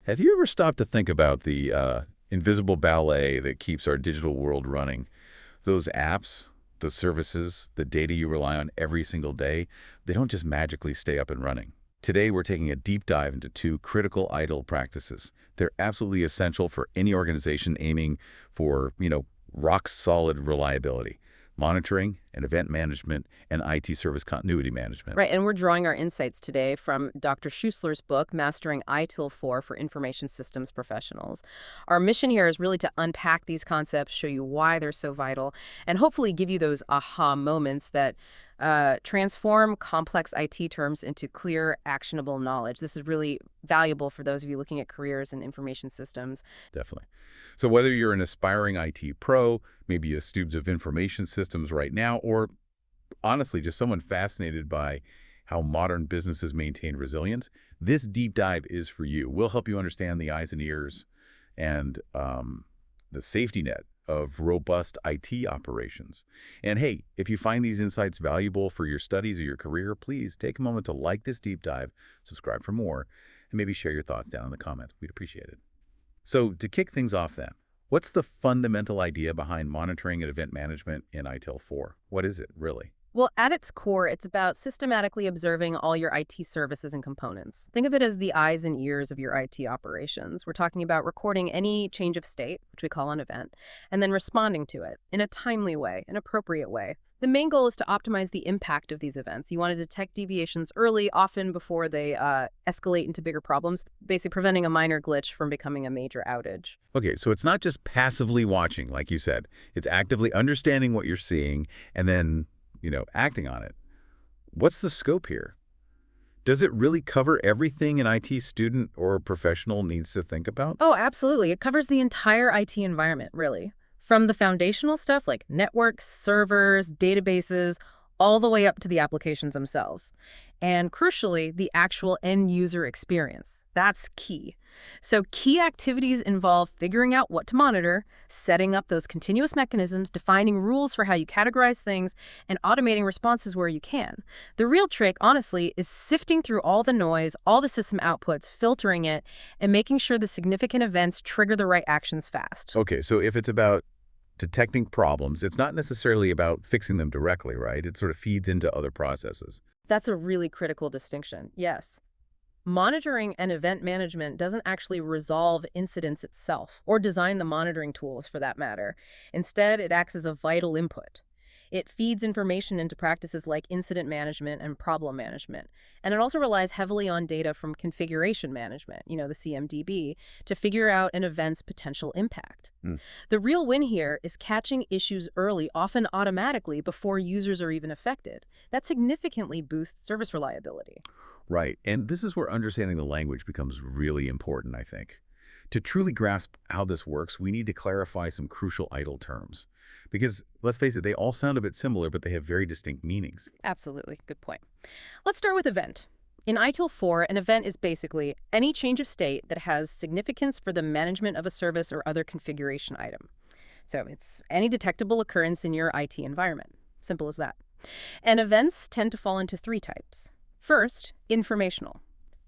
Have you ever stopped to think about the invisible ballet that keeps our digital world running? Those apps, the services, the data you rely on every single day, they don't just magically stay up and running. Today, we're taking a deep dive into two critical ITIL practices. They're absolutely essential for any organization aiming for, rock-solid reliability. Monitoring and event management and IT service continuity management. Right, and we're drawing our insights today from Dr. H.Schuessler's book, Mastering ITIL 4 for Information Systems Professionals. Our mission here is really to unpack these concepts, show you why they're so vital, and hopefully give you those aha moments that transform complex IT terms into clear, actionable knowledge. This is really valuable for those of you looking at careers in information systems. Definitely. So whether you're an aspiring IT pro, maybe a student of information systems right now, or honestly, just someone fascinated by how modern businesses maintain resilience, this deep dive is for you. We'll help you understand the eyes and ears and the safety net of robust IT operations. And hey, if you find these insights valuable for your studies or your career, please take a moment to like this deep dive, subscribe for more, and maybe share your thoughts down in the comments. We'd appreciate it. So to kick things off then, what's the fundamental idea behind monitoring and event management in ITIL 4? What is it, really? Well, at its core, it's about systematically observing all your IT services and components. Think of it as the eyes and ears of your IT operations. We're talking about recording any change of state, which we call an event, and then responding to it in a timely way, an appropriate way. The main goal is to optimize the impact of these events. You want to detect deviations early, often before they escalate into bigger problems, basically preventing a minor glitch from becoming a major outage. Okay, so it's not just passively watching, like you said. It's actively understanding what you're seeing and then acting on it. What's the scope here? Does it really cover everything an IT student or professional needs to think about? Oh, absolutely. It covers the entire IT environment, really. From the foundational stuff like networks, servers, databases, all the way up to the applications themselves. And crucially, the actual end user experience. That's key. So key activities involve figuring out what to monitor, setting up those continuous mechanisms, defining rules for how you categorize things, and automating responses where you can. The real trick, honestly, is sifting through all the noise, all the system outputs, filtering it, and making sure the significant events trigger the right actions fast. Okay, so if it's about detecting problems, it's not necessarily about fixing them directly, right? It sort of feeds into other processes. That's a really critical distinction, yes. Monitoring and event management doesn't actually resolve incidents itself, or design the monitoring tools for that matter. Instead, it acts as a vital input. It feeds information into practices like incident management and problem management. And it also relies heavily on data from configuration management, the CMDB, to figure out an event's potential impact. The real win here is catching issues early, often automatically, before users are even affected. That significantly boosts service reliability. Right, and this is where understanding the language becomes really important, I think. To truly grasp how this works, we need to clarify some crucial ITIL terms. Because, let's face it, they all sound a bit similar, but they have very distinct meanings. Absolutely. Good point. Let's start with event. In ITIL 4, an event is basically any change of state that has significance for the management of a service or other configuration item. So it's any detectable occurrence in your IT environment. Simple as that. And events tend to fall into three types. First, informational.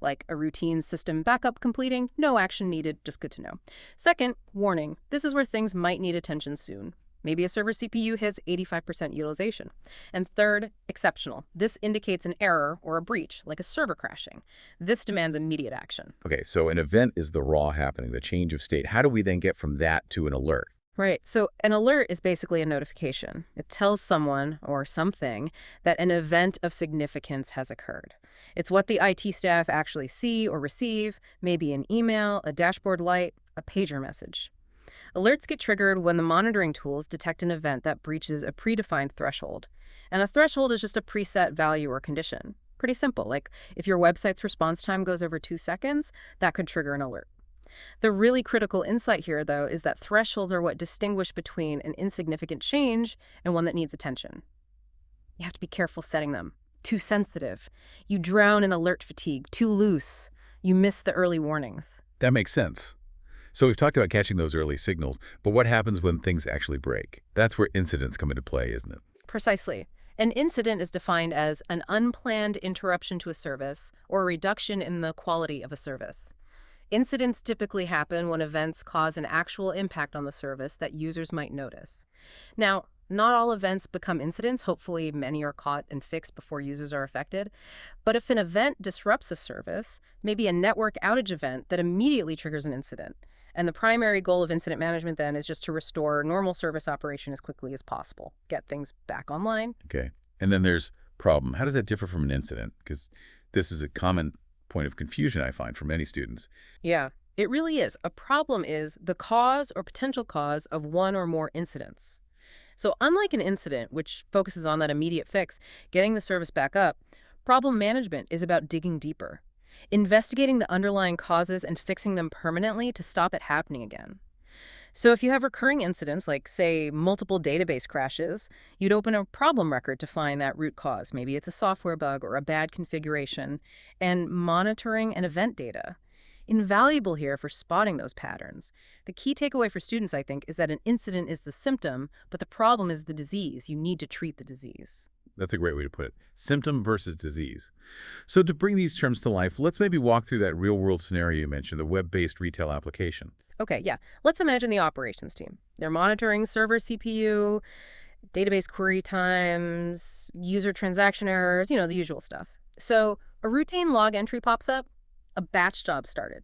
Like a routine system backup completing, no action needed, just good to know. Second, warning. This is where things might need attention soon. Maybe a server CPU hits 85% utilization. And third, exceptional. This indicates an error or a breach, like a server crashing. This demands immediate action. Okay, so an event is the raw happening, the change of state. How do we then get from that to an alert? Right. So an alert is basically a notification. It tells someone or something that an event of significance has occurred. It's what the IT staff actually see or receive, maybe an email, a dashboard light, a pager message. Alerts get triggered when the monitoring tools detect an event that breaches a predefined threshold. And a threshold is just a preset value or condition. Pretty simple, like if your website's response time goes over 2 seconds, that could trigger an alert. The really critical insight here, though, is that thresholds are what distinguish between an insignificant change and one that needs attention. You have to be careful setting them. Too sensitive. You drown in alert fatigue. Too loose. You miss the early warnings. That makes sense. So we've talked about catching those early signals, but what happens when things actually break? That's where incidents come into play, isn't it? Precisely. An incident is defined as an unplanned interruption to a service or a reduction in the quality of a service. Incidents typically happen when events cause an actual impact on the service that users might notice. Now, not all events become incidents. Hopefully, many are caught and fixed before users are affected. But if an event disrupts a service, maybe a network outage event, that immediately triggers an incident. And the primary goal of incident management then is just to restore normal service operation as quickly as possible, get things back online. Okay. And then there's problem. How does that differ from an incident? Because this is a common point of confusion I find for many students. Yeah, it really is. A problem is the cause or potential cause of one or more incidents. So unlike an incident, which focuses on that immediate fix, getting the service back up, problem management is about digging deeper, investigating the underlying causes and fixing them permanently to stop it happening again. So if you have recurring incidents, like, say, multiple database crashes, you'd open a problem record to find that root cause. Maybe it's a software bug or a bad configuration, and monitoring and event data. Invaluable here for spotting those patterns. The key takeaway for students, I think, is that an incident is the symptom, but the problem is the disease. You need to treat the disease. That's a great way to put it. Symptom versus disease. So to bring these terms to life, let's maybe walk through that real-world scenario you mentioned, the web-based retail application. Okay, yeah. Let's imagine the operations team. They're monitoring server CPU, database query times, user transaction errors, the usual stuff. So a routine log entry pops up, a batch job started.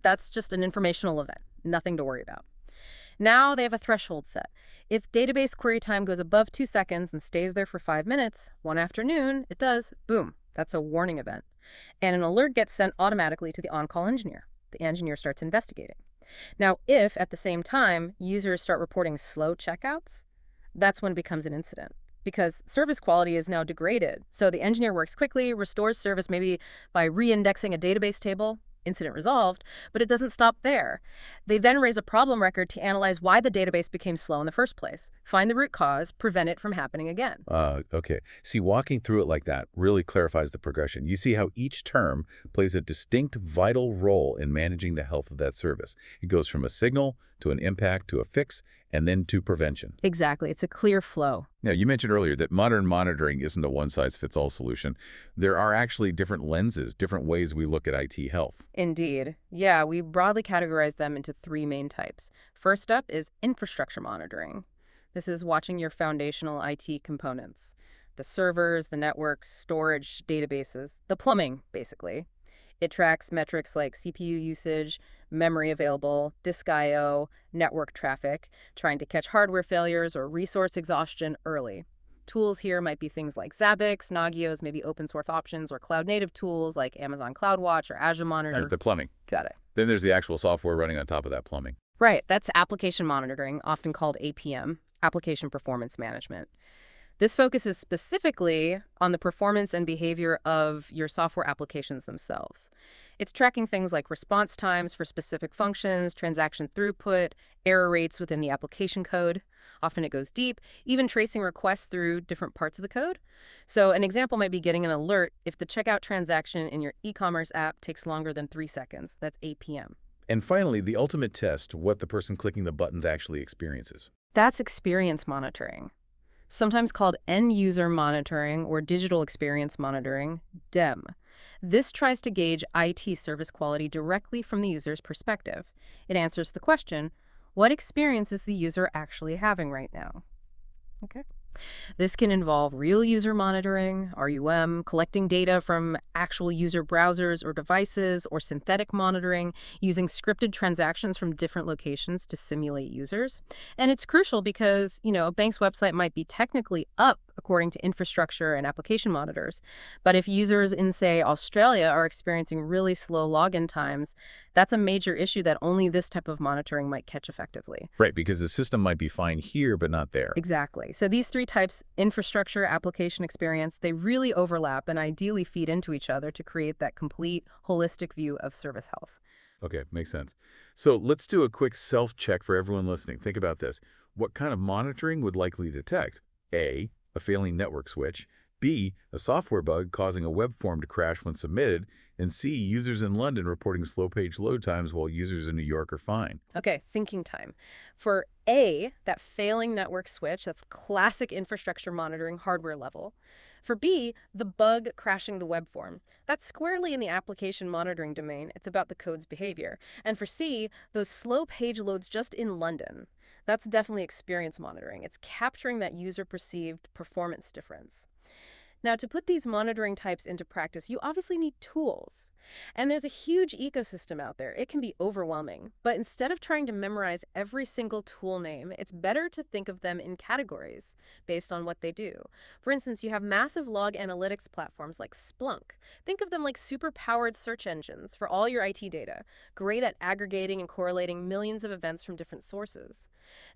That's just an informational event, nothing to worry about. Now they have a threshold set. If database query time goes above 2 seconds and stays there for 5 minutes, one afternoon, it does, boom, that's a warning event. And an alert gets sent automatically to the on-call engineer. The engineer starts investigating. Now, if at the same time users start reporting slow checkouts, that's when it becomes an incident, because service quality is now degraded. So the engineer works quickly, restores service maybe by re-indexing a database table, incident resolved, but it doesn't stop there. They then raise a problem record to analyze why the database became slow in the first place, find the root cause, prevent it from happening again. Okay. See, walking through it like that really clarifies the progression. You see how each term plays a distinct, vital role in managing the health of that service. It goes from a signal to an impact to a fix and then to prevention. Exactly. It's a clear flow. Now, you mentioned earlier that modern monitoring isn't a one-size-fits-all solution. There are actually different lenses, different ways we look at IT health. Indeed. Yeah, we broadly categorize them into 3 main types. First up is infrastructure monitoring. This is watching your foundational IT components, the servers, the networks, storage, databases, the plumbing, basically. It tracks metrics like CPU usage, memory available, disk I/O, network traffic, trying to catch hardware failures or resource exhaustion early. Tools here might be things like Zabbix, Nagios, maybe open source options, or cloud-native tools like Amazon CloudWatch or Azure Monitor. The plumbing. Got it. Then there's the actual software running on top of that plumbing. Right, that's application monitoring, often called APM, application performance management. This focuses specifically on the performance and behavior of your software applications themselves. It's tracking things like response times for specific functions, transaction throughput, error rates within the application code. Often it goes deep, even tracing requests through different parts of the code. So an example might be getting an alert if the checkout transaction in your e-commerce app takes longer than 3 seconds. That's APM. And finally, the ultimate test, what the person clicking the buttons actually experiences. That's experience monitoring, sometimes called end-user monitoring or digital experience monitoring, DEM. This tries to gauge IT service quality directly from the user's perspective. It answers the question, what experience is the user actually having right now? Okay. This can involve real user monitoring, RUM, collecting data from actual user browsers or devices, or synthetic monitoring, using scripted transactions from different locations to simulate users. And it's crucial because, a bank's website might be technically up according to infrastructure and application monitors. But if users in, say, Australia are experiencing really slow login times, that's a major issue that only this type of monitoring might catch effectively. Right, because the system might be fine here, but not there. Exactly. So these 3 types, infrastructure, application experience, they really overlap and ideally feed into each other to create that complete, holistic view of service health. Okay, makes sense. So let's do a quick self-check for everyone listening. Think about this. What kind of monitoring would likely detect? A failing network switch. B, a software bug causing a web form to crash when submitted. And C, users in London reporting slow page load times while users in New York are fine. Okay, thinking time. For A, that failing network switch, that's classic infrastructure monitoring hardware level. For B, the bug crashing the web form. That's squarely in the application monitoring domain. It's about the code's behavior. And for C, those slow page loads just in London. That's definitely experience monitoring. It's capturing that user-perceived performance difference. Now, to put these monitoring types into practice, you obviously need tools. And there's a huge ecosystem out there. It can be overwhelming. But instead of trying to memorize every single tool name, it's better to think of them in categories based on what they do. For instance, you have massive log analytics platforms like Splunk. Think of them like super-powered search engines for all your IT data, great at aggregating and correlating millions of events from different sources.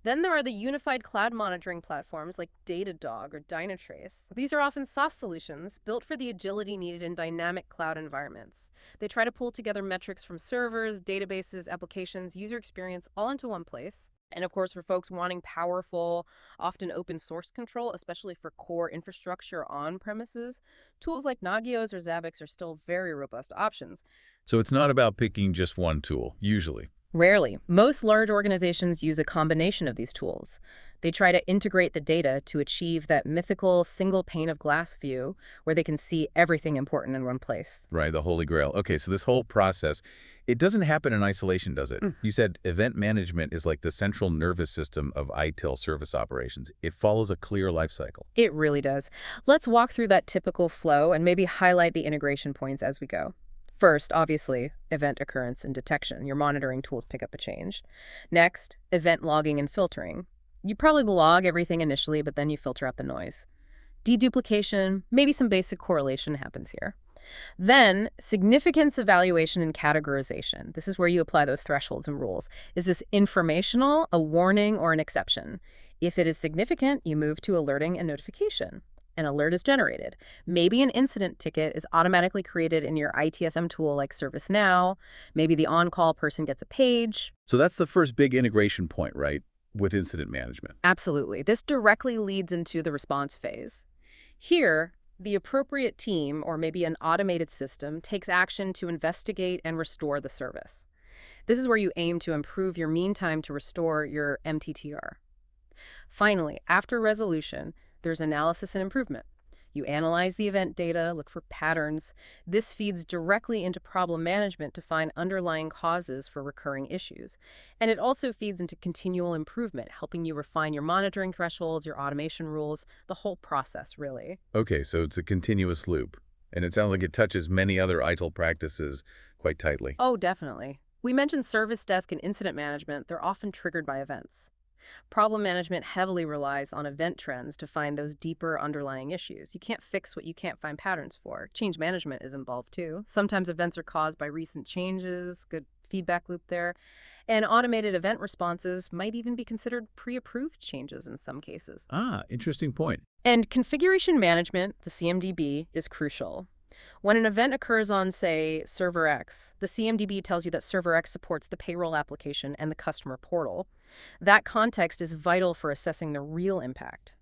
Then there are the unified cloud monitoring platforms like Datadog or Dynatrace. These are often SaaS solutions built for the agility needed in dynamic cloud environments. They try to pull together metrics from servers, databases, applications, user experience all into one place. And of course, for folks wanting powerful, often open source control, especially for core infrastructure on premises, tools like Nagios or Zabbix are still very robust options. So it's not about picking just one tool, usually. Rarely. Most large organizations use a combination of these tools. They try to integrate the data to achieve that mythical single pane of glass view where they can see everything important in one place. Right, the Holy Grail. Okay, so this whole process, it doesn't happen in isolation, does it? You said event management is like the central nervous system of ITIL service operations. It follows a clear life cycle. It really does. Let's walk through that typical flow and maybe highlight the integration points as we go. First, obviously, event occurrence and detection. Your monitoring tools pick up a change. Next, event logging and filtering. You probably log everything initially, but then you filter out the noise. Deduplication, maybe some basic correlation happens here. Then, significance evaluation and categorization. This is where you apply those thresholds and rules. Is this informational, a warning, or an exception? If it is significant, you move to alerting and notification. An alert is generated. Maybe an incident ticket is automatically created in your ITSM tool like ServiceNow. Maybe the on-call person gets a page. So that's the first big integration point, right, with incident management? Absolutely. This directly leads into the response phase. Here, the appropriate team, or maybe an automated system, takes action to investigate and restore the service. This is where you aim to improve your mean time to restore your MTTR. Finally, after resolution, there's analysis and improvement. You analyze the event data, look for patterns. This feeds directly into problem management to find underlying causes for recurring issues. And it also feeds into continual improvement, helping you refine your monitoring thresholds, your automation rules, the whole process, really. Okay, so it's a continuous loop. And it sounds like it touches many other ITIL practices quite tightly. Oh, definitely. We mentioned service desk and incident management. They're often triggered by events. Problem management heavily relies on event trends to find those deeper underlying issues. You can't fix what you can't find patterns for. Change management is involved too. Sometimes events are caused by recent changes, good feedback loop there. And automated event responses might even be considered pre-approved changes in some cases. Ah, interesting point. And configuration management, the CMDB, is crucial. When an event occurs on, say, Server X, the CMDB tells you that Server X supports the payroll application and the customer portal. That context is vital for assessing the real impact.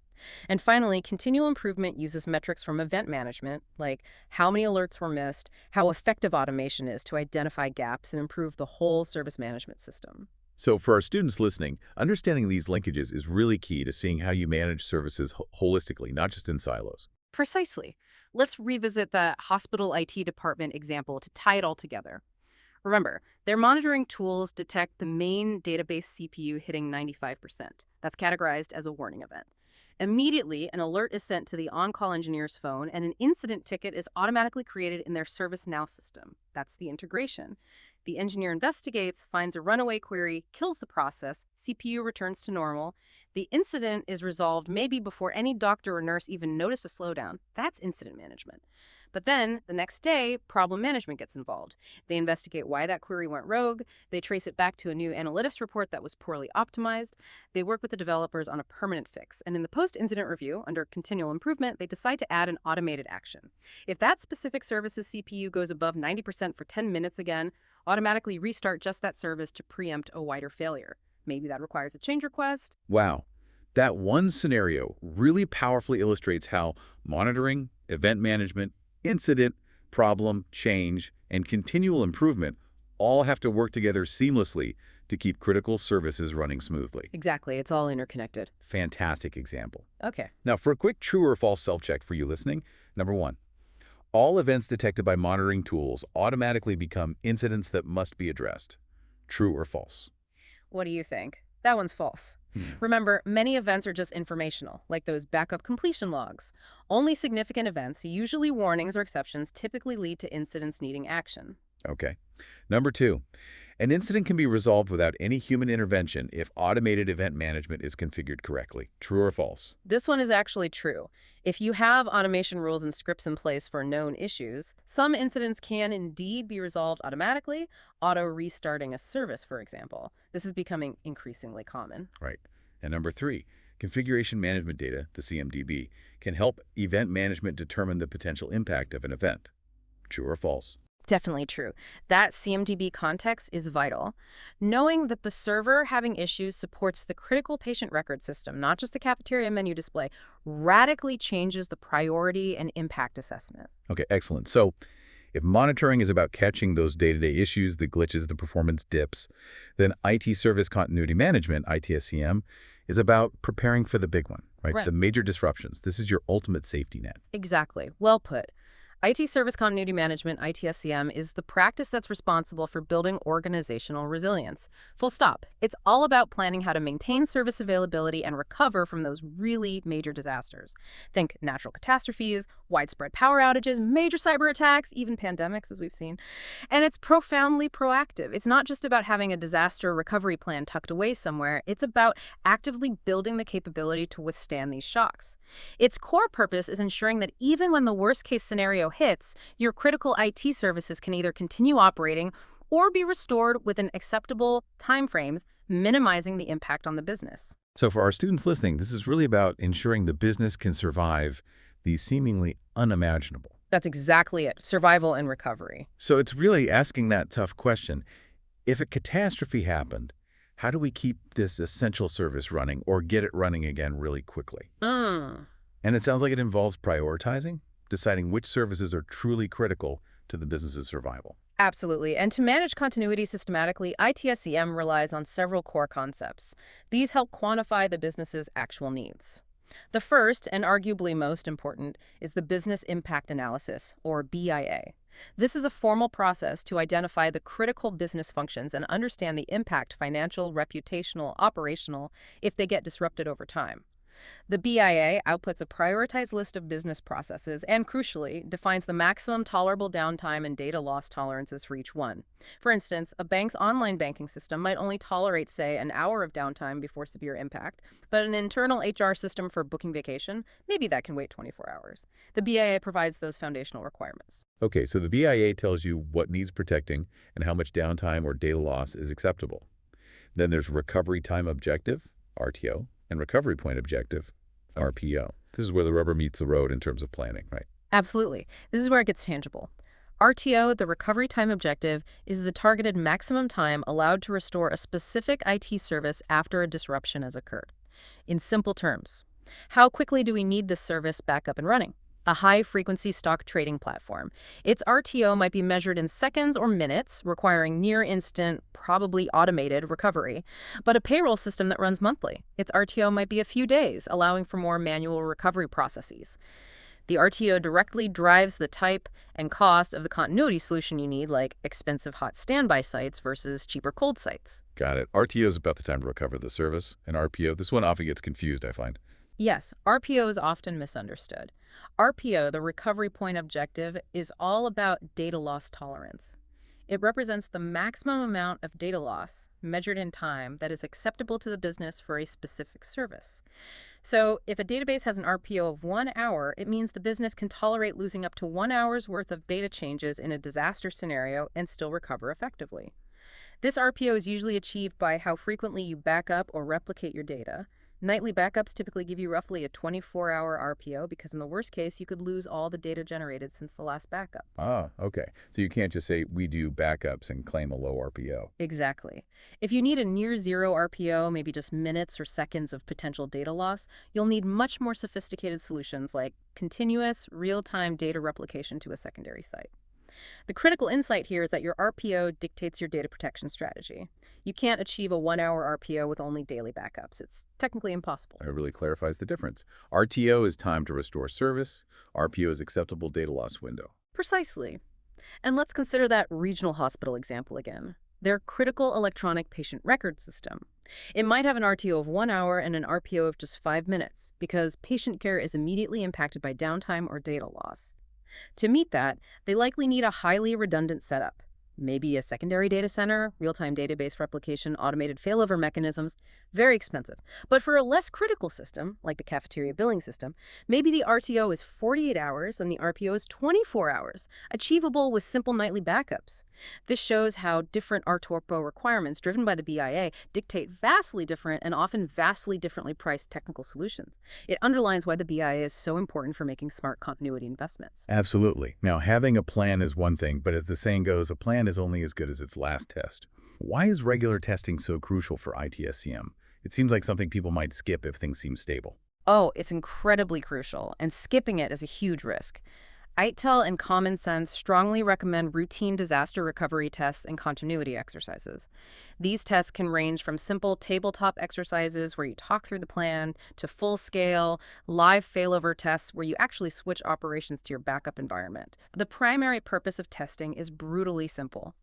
And finally, continual improvement uses metrics from event management, like how many alerts were missed, how effective automation is to identify gaps and improve the whole service management system. So for our students listening, understanding these linkages is really key to seeing how you manage services holistically, not just in silos. Precisely. Let's revisit the hospital IT department example to tie it all together. Remember, their monitoring tools detect the main database CPU hitting 95%. That's categorized as a warning event. Immediately, an alert is sent to the on-call engineer's phone, and an incident ticket is automatically created in their ServiceNow system. That's the integration. The engineer investigates, finds a runaway query, kills the process, CPU returns to normal. The incident is resolved maybe before any doctor or nurse even notice a slowdown. That's incident management. But then, the next day, problem management gets involved. They investigate why that query went rogue. They trace it back to a new analytics report that was poorly optimized. They work with the developers on a permanent fix. And in the post-incident review, under continual improvement, they decide to add an automated action. If that specific service's CPU goes above 90% for 10 minutes again, automatically restart just that service to preempt a wider failure. Maybe that requires a change request. Wow. That one scenario really powerfully illustrates how monitoring, event management, incident, problem, change, and continual improvement all have to work together seamlessly to keep critical services running smoothly. Exactly. It's all interconnected. Fantastic example. Okay. Now, for a quick true or false self-check for you listening, number 1, all events detected by monitoring tools automatically become incidents that must be addressed. True or false? What do you think? That one's false. Remember, many events are just informational, like those backup completion logs. Only significant events, usually warnings or exceptions, typically lead to incidents needing action. Okay. Number 2, an incident can be resolved without any human intervention if automated event management is configured correctly. True or false? This one is actually true. If you have automation rules and scripts in place for known issues, some incidents can indeed be resolved automatically, auto-restarting a service, for example. This is becoming increasingly common. Right. And number 3, configuration management data, the CMDB, can help event management determine the potential impact of an event. True or false? Definitely true. That CMDB context is vital. Knowing that the server having issues supports the critical patient record system, not just the cafeteria menu display, radically changes the priority and impact assessment. Okay, excellent. So if monitoring is about catching those day-to-day issues, the glitches, the performance dips, then IT Service Continuity Management, ITSM, is about preparing for the big one, right? Right. The major disruptions. This is your ultimate safety net. Exactly. Well put. IT Service Continuity Management, ITSM, is the practice that's responsible for building organizational resilience. Full stop. It's all about planning how to maintain service availability and recover from those really major disasters. Think natural catastrophes, widespread power outages, major cyber attacks, even pandemics, as we've seen. And it's profoundly proactive. It's not just about having a disaster recovery plan tucked away somewhere. It's about actively building the capability to withstand these shocks. Its core purpose is ensuring that even when the worst-case scenario hits, your critical IT services can either continue operating or be restored within acceptable timeframes, minimizing the impact on the business. So for our students listening, this is really about ensuring the business can survive the seemingly unimaginable. That's exactly it. Survival and recovery. So it's really asking that tough question. If a catastrophe happened, how do we keep this essential service running or get it running again really quickly? And it sounds like it involves prioritizing, deciding which services are truly critical to the business's survival. Absolutely. And to manage continuity systematically, ITSM relies on several core concepts. These help quantify the business's actual needs. The first, and arguably most important, is the Business Impact Analysis, or BIA. This is a formal process to identify the critical business functions and understand the impact, financial, reputational, operational, if they get disrupted over time. The BIA outputs a prioritized list of business processes and, crucially, defines the maximum tolerable downtime and data loss tolerances for each one. For instance, a bank's online banking system might only tolerate, say, an hour of downtime before severe impact, but an internal HR system for booking vacation, maybe that can wait 24 hours. The BIA provides those foundational requirements. Okay, so the BIA tells you what needs protecting and how much downtime or data loss is acceptable. Then there's recovery time objective, RTO, and recovery point objective, RPO. This is where the rubber meets the road in terms of planning, right? Absolutely. This is where it gets tangible. RTO, the recovery time objective, is the targeted maximum time allowed to restore a specific IT service after a disruption has occurred. In simple terms, how quickly do we need this service back up and running? A high-frequency stock trading platform. Its RTO might be measured in seconds or minutes, requiring near-instant, probably automated recovery. But a payroll system that runs monthly, its RTO might be a few days, allowing for more manual recovery processes. The RTO directly drives the type and cost of the continuity solution you need, like expensive hot standby sites versus cheaper cold sites. Got it. RTO is about the time to recover the service, and RPO, this one often gets confused, I find. Yes, RPO is often misunderstood. RPO, the recovery point objective, is all about data loss tolerance. It represents the maximum amount of data loss, measured in time, that is acceptable to the business for a specific service. So if a database has an RPO of 1 hour, it means the business can tolerate losing up to 1 hour's worth of data changes in a disaster scenario and still recover effectively. This RPO is usually achieved by how frequently you back up or replicate your data. Nightly backups typically give you roughly a 24-hour RPO because in the worst case, you could lose all the data generated since the last backup. Ah, okay. So you can't just say, we do backups and claim a low RPO. Exactly. If you need a near-zero RPO, maybe just minutes or seconds of potential data loss, you'll need much more sophisticated solutions like continuous, real-time data replication to a secondary site. The critical insight here is that your RPO dictates your data protection strategy. You can't achieve a 1-hour RPO with only daily backups. It's technically impossible. It really clarifies the difference. RTO is time to restore service. RPO is acceptable data loss window. Precisely. And let's consider that regional hospital example again. Their critical electronic patient record system. It might have an RTO of 1 hour and an RPO of just 5 minutes because patient care is immediately impacted by downtime or data loss. To meet that, they likely need a highly redundant setup. Maybe a secondary data center, real-time database replication, automated failover mechanisms. Very expensive. But for a less critical system, like the cafeteria billing system, maybe the RTO is 48 hours and the RPO is 24 hours, achievable with simple nightly backups. This shows how different RTORPO requirements driven by the BIA dictate vastly different and often vastly differently priced technical solutions. It underlines why the BIA is so important for making smart continuity investments. Absolutely. Now, having a plan is one thing, but as the saying goes, a plan is only as good as its last test. Why is regular testing so crucial for ITSCM? It seems like something people might skip if things seem stable. Oh, it's incredibly crucial, and skipping it is a huge risk. ITIL and Common Sense strongly recommend routine disaster recovery tests and continuity exercises. These tests can range from simple tabletop exercises where you talk through the plan to full-scale, live failover tests where you actually switch operations to your backup environment. The primary purpose of testing is brutally simple: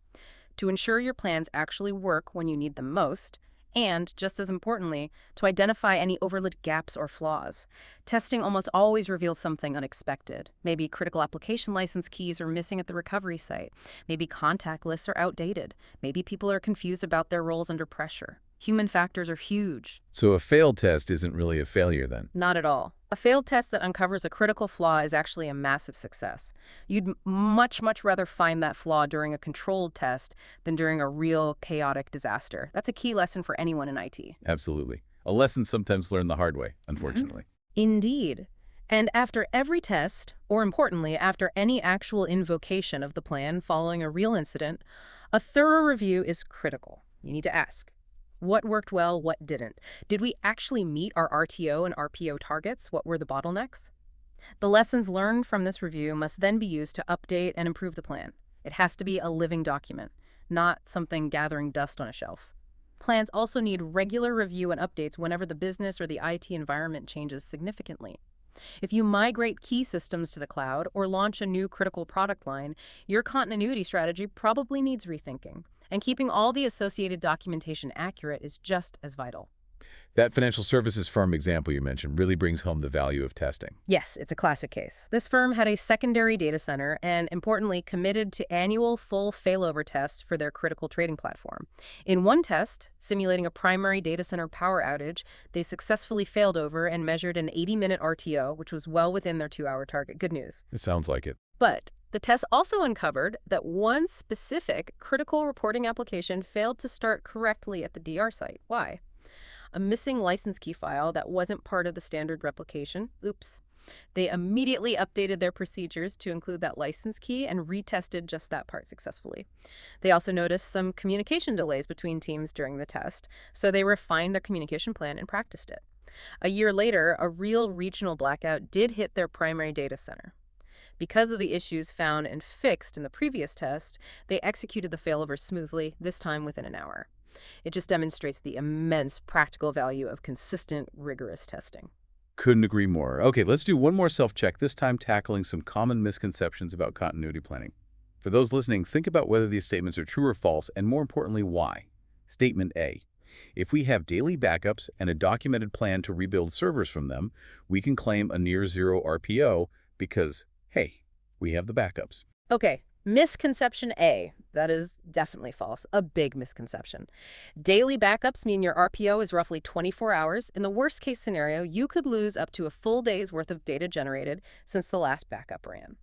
to ensure your plans actually work when you need them most, and, just as importantly, to identify any overlooked gaps or flaws. Testing almost always reveals something unexpected. Maybe critical application license keys are missing at the recovery site. Maybe contact lists are outdated. Maybe people are confused about their roles under pressure. Human factors are huge. So a failed test isn't really a failure then? Not at all. A failed test that uncovers a critical flaw is actually a massive success. You'd much rather find that flaw during a controlled test than during a real chaotic disaster. That's a key lesson for anyone in IT. Absolutely. A lesson sometimes learned the hard way, unfortunately. Indeed. And after every test, or importantly, after any actual invocation of the plan following a real incident, a thorough review is critical. You need to ask, what worked well, what didn't? Did we actually meet our RTO and RPO targets? What were the bottlenecks? The lessons learned from this review must then be used to update and improve the plan. It has to be a living document, not something gathering dust on a shelf. Plans also need regular review and updates whenever the business or the IT environment changes significantly. If you migrate key systems to the cloud or launch a new critical product line, your continuity strategy probably needs rethinking. And keeping all the associated documentation accurate is just as vital. That financial services firm example you mentioned really brings home the value of testing. Yes, it's a classic case. This firm had a secondary data center and, importantly, committed to annual full failover tests for their critical trading platform. In one test, simulating a primary data center power outage, they successfully failed over and measured an 80-minute RTO, which was well within their 2-hour target. Good news. It sounds like it. But the test also uncovered that one specific critical reporting application failed to start correctly at the DR site. Why? A missing license key file that wasn't part of the standard replication. Oops. They immediately updated their procedures to include that license key and retested just that part successfully. They also noticed some communication delays between teams during the test, so they refined their communication plan and practiced it. A year later, a real regional blackout did hit their primary data center. Because of the issues found and fixed in the previous test, they executed the failover smoothly, this time within an hour. It just demonstrates the immense practical value of consistent, rigorous testing. Couldn't agree more. Okay, let's do one more self-check, this time tackling some common misconceptions about continuity planning. For those listening, think about whether these statements are true or false, and more importantly, why. Statement A. If we have daily backups and a documented plan to rebuild servers from them, we can claim a near-zero RPO because, hey, we have the backups. Okay, misconception A. That is definitely false. A big misconception. Daily backups mean your RPO is roughly 24 hours. In the worst case scenario, you could lose up to a full day's worth of data generated since the last backup ran.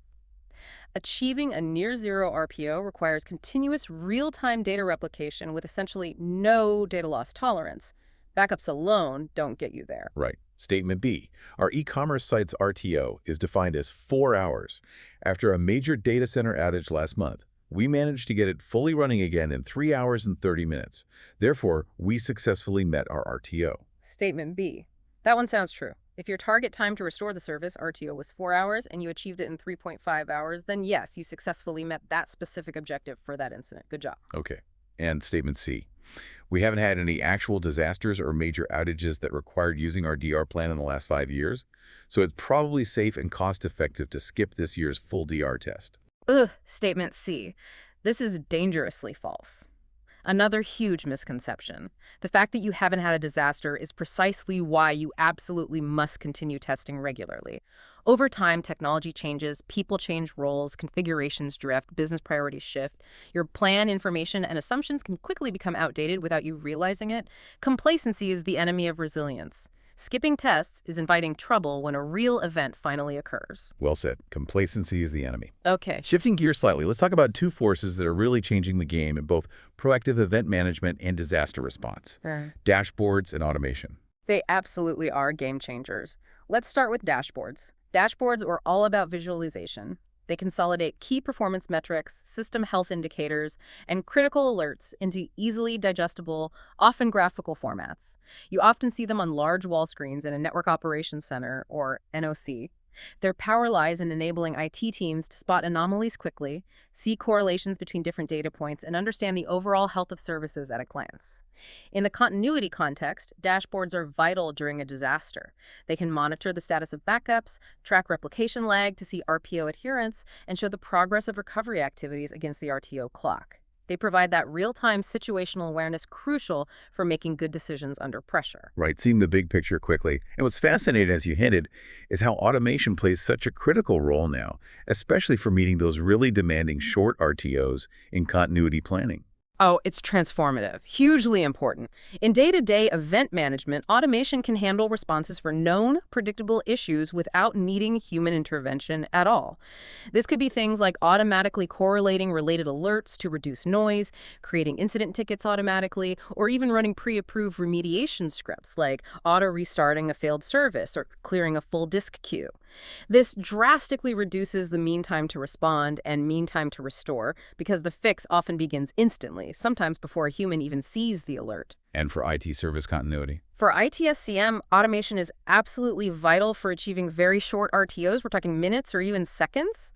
Achieving a near-zero RPO requires continuous real-time data replication with essentially no data loss tolerance. Backups alone don't get you there. Right. Statement B. Our e-commerce site's RTO is defined as 4 hours. After a major data center outage last month, we managed to get it fully running again in 3 hours and 30 minutes. Therefore, we successfully met our RTO. Statement B. That one sounds true. If your target time to restore the service, RTO, was 4 hours and you achieved it in 3.5 hours, then yes, you successfully met that specific objective for that incident. Good job. Okay. And statement C. We haven't had any actual disasters or major outages that required using our DR plan in the last 5 years, so it's probably safe and cost-effective to skip this year's full DR test. Ugh, statement C. This is dangerously false. Another huge misconception. The fact that you haven't had a disaster is precisely why you absolutely must continue testing regularly. Over time, technology changes, people change roles, configurations drift, business priorities shift. Your plan, information, and assumptions can quickly become outdated without you realizing it. Complacency is the enemy of resilience. Skipping tests is inviting trouble when a real event finally occurs. Well said. Complacency is the enemy. Okay. Shifting gears slightly, let's talk about two forces that are really changing the game in both proactive event management and disaster response. Sure. Dashboards and automation. They absolutely are game changers. Let's start with dashboards. Dashboards are all about visualization. They consolidate key performance metrics, system health indicators, and critical alerts into easily digestible, often graphical formats. You often see them on large wall screens in a network operations center, or NOC. Their power lies in enabling IT teams to spot anomalies quickly, see correlations between different data points, and understand the overall health of services at a glance. In the continuity context, dashboards are vital during a disaster. They can monitor the status of backups, track replication lag to see RPO adherence, and show the progress of recovery activities against the RTO clock. They provide that real-time situational awareness crucial for making good decisions under pressure. Right, seeing the big picture quickly. And what's fascinating, as you hinted, is how automation plays such a critical role now, especially for meeting those really demanding short RTOs in continuity planning. Oh, it's transformative, hugely important. In day-to-day event management, automation can handle responses for known, predictable issues without needing human intervention at all. This could be things like automatically correlating related alerts to reduce noise, creating incident tickets automatically, or even running pre-approved remediation scripts like auto-restarting a failed service or clearing a full disk queue. This drastically reduces the mean time to respond and mean time to restore because the fix often begins instantly, sometimes before a human even sees the alert. And for IT service continuity. For ITSCM, automation is absolutely vital for achieving very short RTOs. We're talking minutes or even seconds.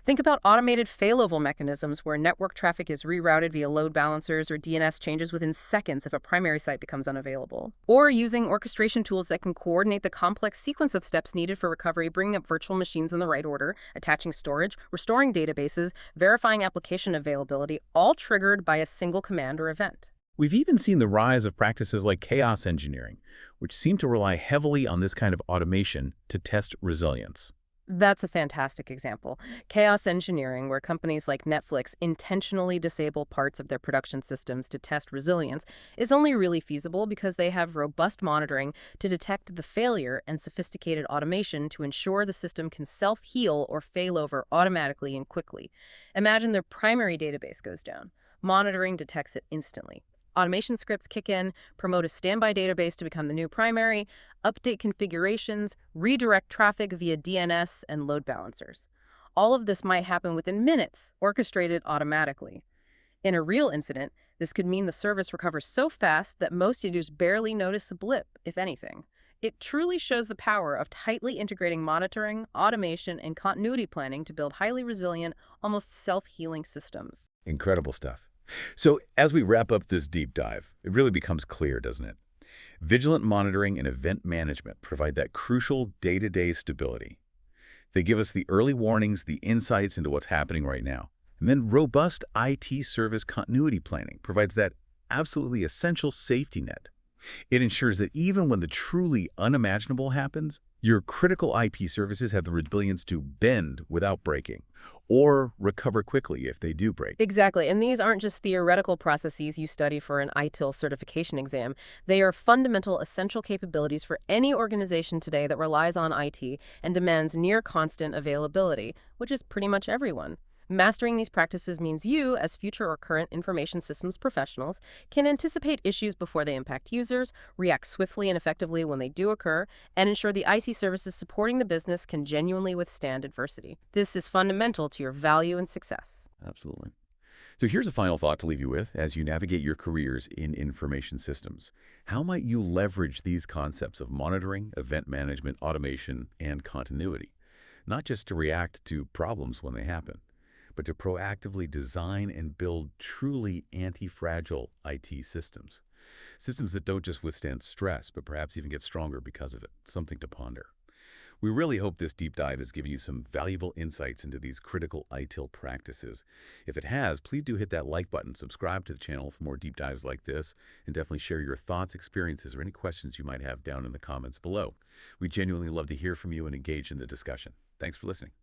Think about automated failover mechanisms where network traffic is rerouted via load balancers or DNS changes within seconds if a primary site becomes unavailable. Or using orchestration tools that can coordinate the complex sequence of steps needed for recovery, bringing up virtual machines in the right order, attaching storage, restoring databases, verifying application availability, all triggered by a single command or event. We've even seen the rise of practices like chaos engineering, which seem to rely heavily on this kind of automation to test resilience. That's a fantastic example. Chaos engineering, where companies like Netflix intentionally disable parts of their production systems to test resilience, is only really feasible because they have robust monitoring to detect the failure and sophisticated automation to ensure the system can self-heal or failover automatically and quickly. Imagine their primary database goes down. Monitoring detects it instantly. Automation scripts kick in, promote a standby database to become the new primary, update configurations, redirect traffic via DNS and load balancers. All of this might happen within minutes, orchestrated automatically. In a real incident, this could mean the service recovers so fast that most users barely notice a blip, if anything. It truly shows the power of tightly integrating monitoring, automation, and continuity planning to build highly resilient, almost self-healing systems. Incredible stuff. So as we wrap up this deep dive, it really becomes clear, doesn't it? Vigilant monitoring and event management provide that crucial day-to-day stability. They give us the early warnings, the insights into what's happening right now. And then robust IT service continuity planning provides that absolutely essential safety net. It ensures that even when the truly unimaginable happens, your critical IP services have the resilience to bend without breaking, or recover quickly if they do break. Exactly, and these aren't just theoretical processes you study for an ITIL certification exam. They are fundamental, essential capabilities for any organization today that relies on IT and demands near constant availability, which is pretty much everyone. Mastering these practices means you, as future or current information systems professionals, can anticipate issues before they impact users, react swiftly and effectively when they do occur, and ensure the IT services supporting the business can genuinely withstand adversity. This is fundamental to your value and success. Absolutely. So here's a final thought to leave you with as you navigate your careers in information systems. How might you leverage these concepts of monitoring, event management, automation, and continuity? Not just to react to problems when they happen, but to proactively design and build truly anti-fragile IT systems. Systems that don't just withstand stress, but perhaps even get stronger because of it. Something to ponder. We really hope this deep dive has given you some valuable insights into these critical ITIL practices. If it has, please do hit that like button, subscribe to the channel for more deep dives like this, and definitely share your thoughts, experiences, or any questions you might have down in the comments below. We genuinely love to hear from you and engage in the discussion. Thanks for listening.